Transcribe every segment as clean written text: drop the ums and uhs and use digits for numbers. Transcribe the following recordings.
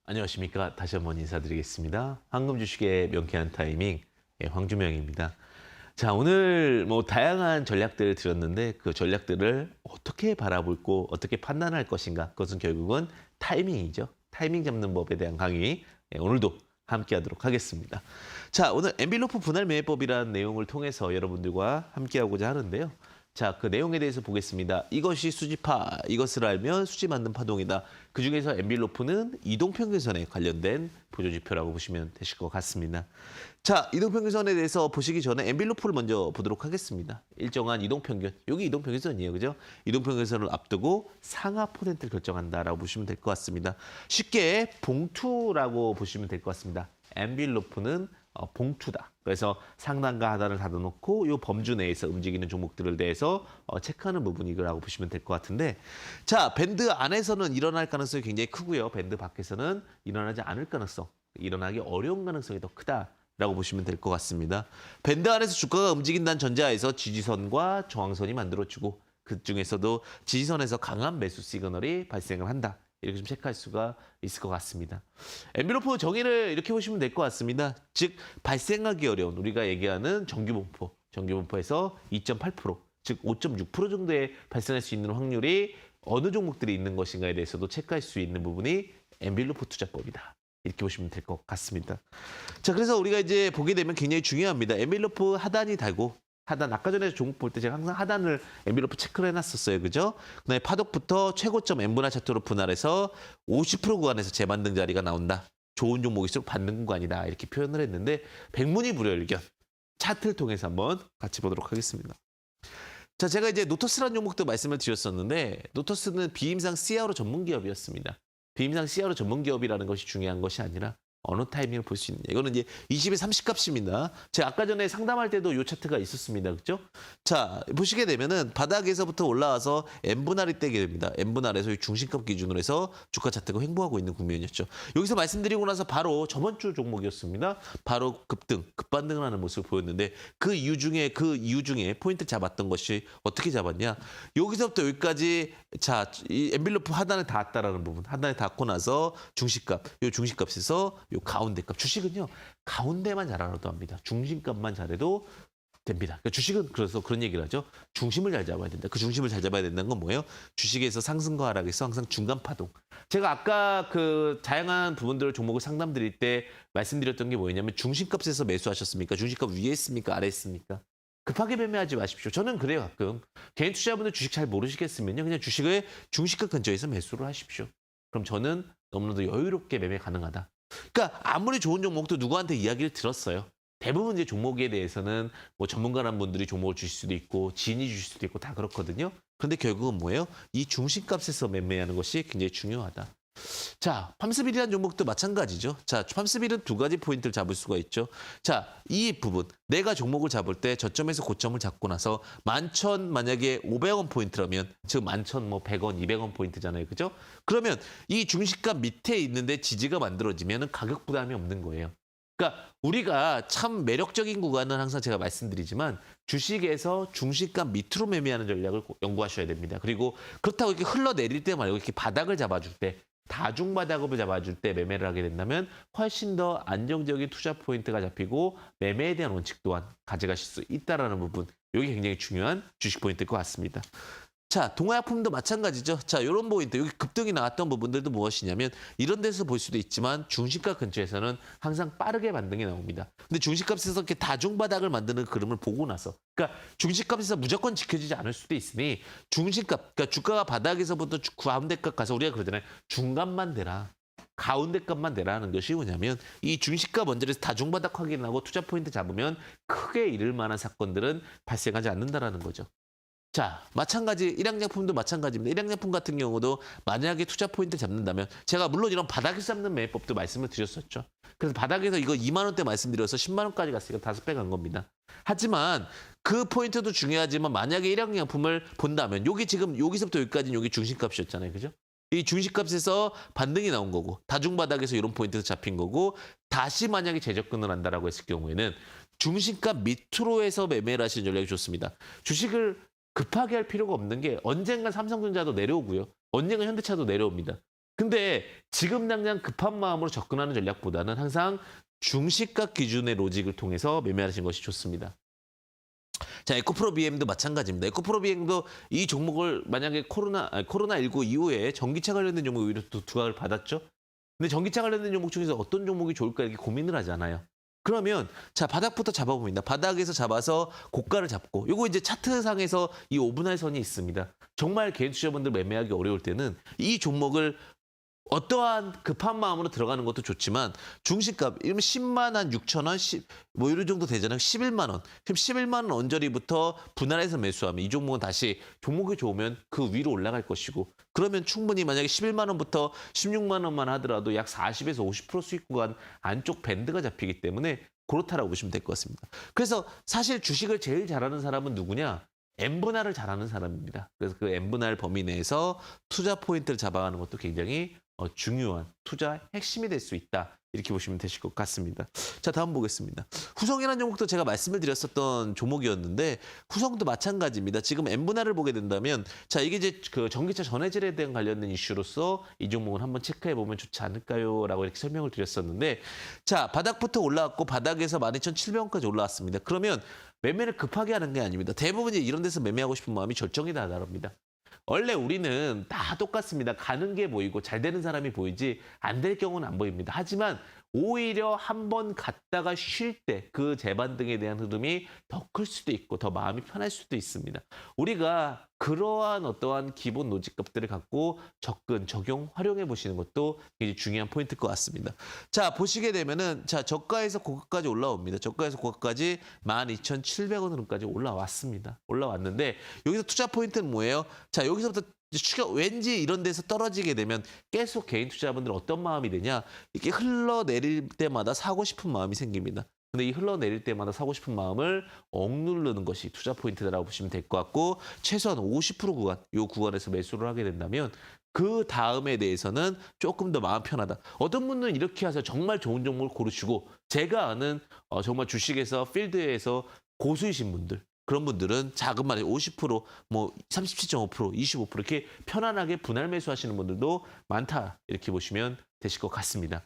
안녕하십니까. 다시 한번 인사드리겠습니다. 황금 주식의 명쾌한 타이밍, 황주명입니다. 자, 오늘 다양한 전략들을 드렸는데 그 전략들을 어떻게 바라볼고 어떻게 판단할 것인가? 그것은 결국은 타이밍이죠. 타이밍 잡는 법에 대한 강의, 오늘도 함께 하도록 하겠습니다. 자, 오늘 엔빌로프 분할 매매법이라는 내용을 통해서 여러분들과 함께 하고자 하는데요. 자, 그 내용에 대해서 보겠습니다. 이것이 수지파, 이것을 알면 수지 맞는 파동이다. 그중에서 엔빌로프는 이동평균선에 관련된 보조지표라고 보시면 되실 것 같습니다. 자, 이동평균선에 대해서 보시기 전에 엔빌로프를 먼저 보도록 하겠습니다. 일정한 이동평균, 여기 이동평균선이에요, 그죠? 이동평균선을 앞두고 상하 퍼센트를 결정한다라고 보시면 될 것 같습니다. 쉽게 봉투라고 보시면 될 것 같습니다. 엔빌로프는 봉투다. 그래서 상단과 하단을 닫아놓고 이 범주 내에서 움직이는 종목들을 대해서 체크하는 부분이라고 보시면 될 것 같은데, 자, 밴드 안에서는 일어날 가능성이 굉장히 크고요. 밴드 밖에서는 일어나지 않을 가능성, 일어나기 어려운 가능성이 더 크다라고 보시면 될 것 같습니다. 밴드 안에서 주가가 움직인다는 전제하에서 지지선과 저항선이 만들어지고 그중에서도 지지선에서 강한 매수 시그널이 발생을 한다. 이렇게 좀 체크할 수가 있을 것 같습니다. 엔빌로프 정의를 이렇게 보시면 될 것 같습니다. 즉 발생하기 어려운 우리가 얘기하는 정규분포에서 2.8%, 즉 5.6% 정도의 발생할 수 있는 확률이 어느 종목들이 있는 것인가에 대해서도 체크할 수 있는 부분이 엔빌로프 투자법이다. 이렇게 보시면 될 것 같습니다. 자, 그래서 우리가 이제 보게 되면 굉장히 중요합니다. 엔빌로프 하단이 달고 하단, 아까 전에 종목 볼 때 제가 항상 하단을 엔빌로프 체크를 해놨었어요. 그죠? 그다음에 파독부터 최고점 N분할 차트로 분할해서 50% 구간에서 재반등 자리가 나온다. 좋은 종목일수록 반등 구간이다. 이렇게 표현을 했는데 백문이불여일견. 차트를 통해서 한번 같이 보도록 하겠습니다. 자, 제가 이제 노터스라는 종목도 말씀을 드렸었는데 노터스는 비임상 CRO 전문 기업이었습니다. 비임상 CRO 전문 기업이라는 것이 중요한 것이 아니라 어느 타이밍을 볼 수 있느냐. 이거는 이제 20의 30 값입니다. 제가 아까 전에 상담할 때도 이 차트가 있었습니다. 그죠? 자, 보시게 되면은 바닥에서부터 올라와서 N분할이 떼게 됩니다. N분할에서 이 중심값 기준으로 해서 주가 차트가 횡보하고 있는 국면이었죠. 여기서 말씀드리고 나서 바로 저번 주 종목이었습니다. 바로 급반등을 하는 모습을 보였는데 그 이유 중에 포인트 잡았던 것이 어떻게 잡았냐. 여기서부터 여기까지 자, 이 엔빌로프 하단에 닿았다라는 부분. 하단에 닿고 나서 이 중심값에서 요 가운데 값. 주식은요, 가운데만 잘하려도 합니다. 중심값만 잘해도 됩니다. 그러니까 주식은 그래서 그런 얘기를 하죠. 중심을 잘 잡아야 된다. 그 중심을 잘 잡아야 된다는 건 뭐예요? 주식에서 상승과 하락에서 항상 중간 파동. 제가 아까 그 다양한 부분들을 종목을 상담드릴 때 말씀드렸던 게 뭐였냐면 중심값에서 매수하셨습니까? 중심값 위에 있습니까? 아래 있습니까? 급하게 매매하지 마십시오. 저는 그래요, 가끔. 개인 투자분들 주식 잘 모르시겠으면요. 그냥 주식을 중심가 근처에서 매수를 하십시오. 그럼 저는 너무나도 여유롭게 매매 가능하다. 그러니까 아무리 좋은 종목도 누구한테 이야기를 들었어요. 대부분 이제 종목에 대해서는 뭐 전문가란 분들이 종목을 주실 수도 있고 지인이 주실 수도 있고 다 그렇거든요. 그런데 결국은 뭐예요? 이 중심값에서 매매하는 것이 굉장히 중요하다. 자, 팜스빌이라는 종목도 마찬가지죠. 자, 팜스빌은 두 가지 포인트를 잡을 수가 있죠. 자, 이 부분 내가 종목을 잡을 때 저점에서 고점을 잡고 나서 11,000 만약에 500원 포인트라면 즉 11,000 뭐 100원, 200원 포인트잖아요. 그죠? 그러면 이 중시가 밑에 있는데 지지가 만들어지면 가격 부담이 없는 거예요. 그러니까 우리가 참 매력적인 구간은 항상 제가 말씀드리지만 주식에서 중시가 밑으로 매매하는 전략을 연구하셔야 됩니다. 그리고 그렇다고 이렇게 흘러내릴 때 말고 이렇게 바닥을 잡아줄 때 다중바닥을 잡아줄 때 매매를 하게 된다면 훨씬 더 안정적인 투자 포인트가 잡히고 매매에 대한 원칙 또한 가져가실 수 있다는 부분. 이게 굉장히 중요한 주식 포인트일 것 같습니다. 자, 동화약품도 마찬가지죠. 자, 이런 포인트, 여기 급등이 나왔던 부분들도 무엇이냐면 이런 데서 볼 수도 있지만 중시가 근처에서는 항상 빠르게 반등이 나옵니다. 근데 중시값에서 이렇게 다중바닥을 만드는 그림을 보고 나서 그러니까 중시값에서 무조건 지켜지지 않을 수도 있으니 중시값, 그러니까 주가가 바닥에서부터 가운데값 가서 우리가 그러잖아요. 중간만 대라. 가운데 값만 내라는 것이 뭐냐면 이 중시가 원자리에서 다중바닥 확인하고 투자 포인트 잡으면 크게 잃을 만한 사건들은 발생하지 않는다라는 거죠. 자, 마찬가지 일양약품도 마찬가지입니다. 일양약품 같은 경우도 만약에 투자 포인트 잡는다면 제가 물론 이런 바닥에서 잡는 매매법도 말씀을 드렸었죠. 그래서 바닥에서 이거 2만 원대 말씀드려서 10만 원까지 갔으니까 5배 간 겁니다. 하지만 그 포인트도 중요하지만 만약에 일양약품을 본다면 여기 지금 여기서부터 여기까지는 여기 중심값이었잖아요. 그죠? 이 중심값에서 반등이 나온 거고 다중바닥에서 이런 포인트에서 잡힌 거고 다시 만약에 재접근을 한다라고 했을 경우에는 중심값 밑으로 해서 매매를 하시는 전략이 좋습니다. 주식을 급하게 할 필요가 없는 게 언젠간 삼성전자도 내려오고요. 언젠간 현대차도 내려옵니다. 근데 지금 당장 급한 마음으로 접근하는 전략보다는 항상 중시가 기준의 로직을 통해서 매매하시는 것이 좋습니다. 자, 에코프로 BM도 마찬가지입니다. 에코프로 BM도 이 종목을 만약에 코로나19 이후에 전기차 관련된 종목이 오히려 또 두각을 받았죠. 근데 전기차 관련된 종목 중에서 어떤 종목이 좋을까 이렇게 고민을 하잖아요. 그러면 자, 바닥부터 잡아봅니다. 바닥에서 잡아서 고가를 잡고 요거 이제 차트상에서 이 오분할 선이 있습니다. 정말 개인 투자자분들 매매하기 어려울 때는 이 종목을 어떠한 급한 마음으로 들어가는 것도 좋지만 중시값 이러면 10만 한 6천 원, 뭐 이런 정도 되잖아요. 11만 원. 그럼 11만 원 언저리부터 분할해서 매수하면 이 종목은 다시 종목이 좋으면 그 위로 올라갈 것이고 그러면 충분히 만약에 11만 원부터 16만 원만 하더라도 약 40에서 50% 수익 구간 안쪽 밴드가 잡히기 때문에 그렇다라고 보시면 될 것 같습니다. 그래서 사실 주식을 제일 잘하는 사람은 누구냐? N분할을 잘하는 사람입니다. 그래서 그 N분할 범위 내에서 투자 포인트를 잡아가는 것도 굉장히 중요한 투자 핵심이 될 수 있다. 이렇게 보시면 되실 것 같습니다. 자, 다음 보겠습니다. 후성이라는 종목도 제가 말씀을 드렸었던 종목이었는데 후성도 마찬가지입니다. 지금 N분할을 보게 된다면 자, 이게 이제 그 전기차 전해질에 대한 관련된 이슈로서 이 종목은 한번 체크해 보면 좋지 않을까요? 라고 이렇게 설명을 드렸었는데 자, 바닥부터 올라왔고 바닥에서 12,700원까지 올라왔습니다. 그러면 매매를 급하게 하는 게 아닙니다. 대부분 이런 데서 매매하고 싶은 마음이 절정이 다 다릅니다. 원래 우리는 다 똑같습니다. 가는 게 보이고 잘 되는 사람이 보이지 안 될 경우는 안 보입니다. 하지만 오히려 한번 갔다가 쉴 때 그 재반등에 대한 흐름이 더 클 수도 있고 더 마음이 편할 수도 있습니다. 우리가 그러한 어떠한 기본 노직값들을 갖고 접근, 적용, 활용해 보시는 것도 굉장히 중요한 포인트일 것 같습니다. 자, 보시게 되면은 자, 저가에서 고가까지 올라옵니다. 저가에서 고가까지 12,700원으로까지 올라왔습니다. 올라왔는데 여기서 투자 포인트는 뭐예요? 자, 여기서부터 왠지 이런 데서 떨어지게 되면 계속 개인 투자자분들 어떤 마음이 되냐? 이렇게 흘러내릴 때마다 사고 싶은 마음이 생깁니다. 근데 이 흘러내릴 때마다 사고 싶은 마음을 억누르는 것이 투자 포인트라고 보시면 될 것 같고 최소한 50% 구간, 이 구간에서 매수를 하게 된다면 그 다음에 대해서는 조금 더 마음 편하다. 어떤 분들은 이렇게 해서 정말 좋은 종목을 고르시고 제가 아는 정말 주식에서 필드에서 고수이신 분들 그런 분들은 작은 말에 50%, 뭐 37.5%, 25% 이렇게 편안하게 분할 매수하시는 분들도 많다. 이렇게 보시면 되실 것 같습니다.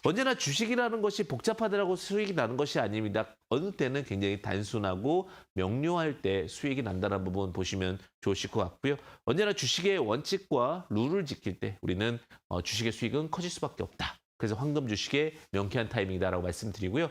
언제나 주식이라는 것이 복잡하더라고 수익이 나는 것이 아닙니다. 어느 때는 굉장히 단순하고 명료할 때 수익이 난다는 부분 보시면 좋으실 것 같고요. 언제나 주식의 원칙과 룰을 지킬 때 우리는 주식의 수익은 커질 수밖에 없다. 그래서 황금 주식의 명쾌한 타이밍이다라고 말씀드리고요.